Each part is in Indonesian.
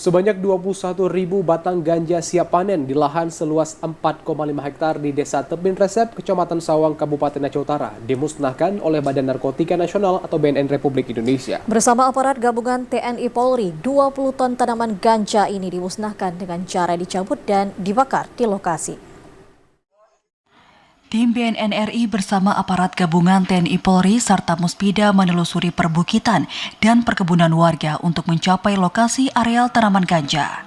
Sebanyak 21.000 batang ganja siap panen di lahan seluas 4,5 hektar di Desa Tebin Resep, Kecamatan Sawang, Kabupaten Aceh Utara, dimusnahkan oleh Badan Narkotika Nasional atau BNN Republik Indonesia. Bersama aparat gabungan TNI Polri, 20 ton tanaman ganja ini dimusnahkan dengan cara dicabut dan dibakar di lokasi. Tim BNN RI bersama aparat gabungan TNI Polri serta Muspida menelusuri perbukitan dan perkebunan warga untuk mencapai lokasi areal tanaman ganja.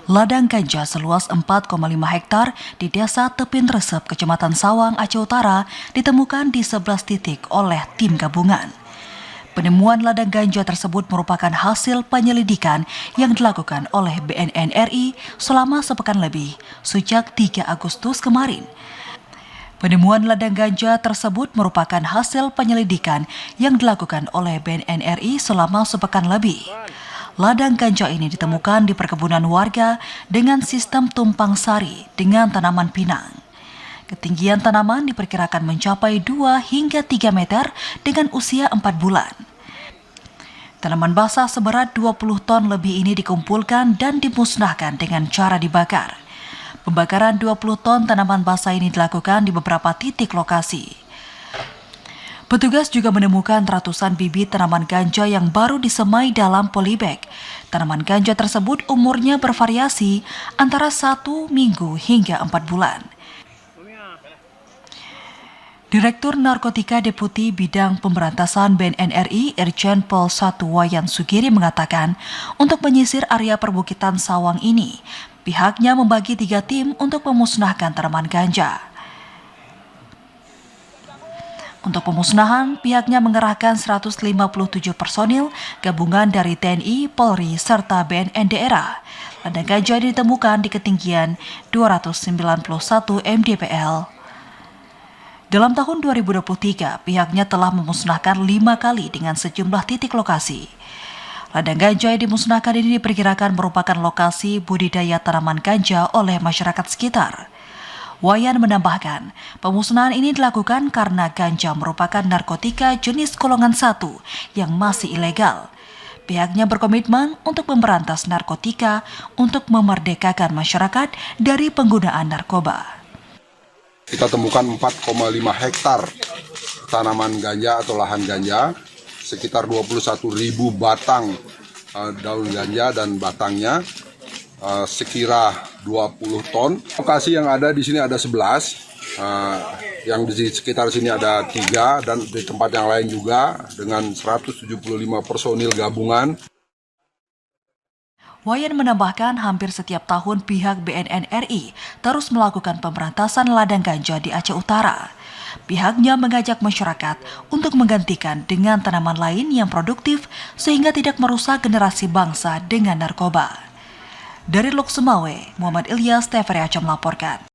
Ladang ganja seluas 4,5 hektar di Desa Tebin Resep, Kecamatan Sawang, Aceh Utara ditemukan di 11 titik oleh tim gabungan. Penemuan ladang ganja tersebut merupakan hasil penyelidikan yang dilakukan oleh BNN RI selama sepekan lebih, sejak 3 Agustus kemarin. Penemuan ladang ganja tersebut merupakan hasil penyelidikan yang dilakukan oleh BNN RI selama sepekan lebih. Ladang ganja ini ditemukan di perkebunan warga dengan sistem tumpang sari dengan tanaman pinang. Ketinggian tanaman diperkirakan mencapai 2 hingga 3 meter dengan usia 4 bulan. Tanaman basah seberat 20 ton lebih ini dikumpulkan dan dimusnahkan dengan cara dibakar. Pembakaran 20 ton tanaman basah ini dilakukan di beberapa titik lokasi. Petugas juga menemukan ratusan bibit tanaman ganja yang baru disemai dalam polybag. Tanaman ganja tersebut umurnya bervariasi antara 1 minggu hingga 4 bulan. Direktur Narkotika Deputi Bidang Pemberantasan BNN RI Irjen Pol 1 Wayan Sugiri mengatakan, untuk menyisir area perbukitan Sawang ini, pihaknya membagi 3 tim untuk memusnahkan tanaman ganja. Untuk pemusnahan, pihaknya mengerahkan 157 personil gabungan dari TNI, Polri, serta BNN daerah. Ladang ganja ditemukan di ketinggian 291 mdpl. Dalam tahun 2023, pihaknya telah memusnahkan 5 kali dengan sejumlah titik lokasi. Ladang ganja yang dimusnahkan ini diperkirakan merupakan lokasi budidaya tanaman ganja oleh masyarakat sekitar. Wayan menambahkan, pemusnahan ini dilakukan karena ganja merupakan narkotika jenis golongan 1 yang masih ilegal. Pihaknya berkomitmen untuk memberantas narkotika untuk memerdekakan masyarakat dari penggunaan narkoba. Kita temukan 4,5 hektar tanaman ganja atau lahan ganja, sekitar 21.000 batang daun ganja dan batangnya sekira 20 ton. Lokasi yang ada di sini ada 11, yang di sekitar sini ada 3 dan di tempat yang lain juga dengan 175 personil gabungan. Wayan menambahkan hampir setiap tahun pihak BNN RI terus melakukan pemberantasan ladang ganja di Aceh Utara. Pihaknya mengajak masyarakat untuk menggantikan dengan tanaman lain yang produktif sehingga tidak merusak generasi bangsa dengan narkoba. Dari Lok Sumawe, Muhammad Ilyas, TVRI Aceh melaporkan.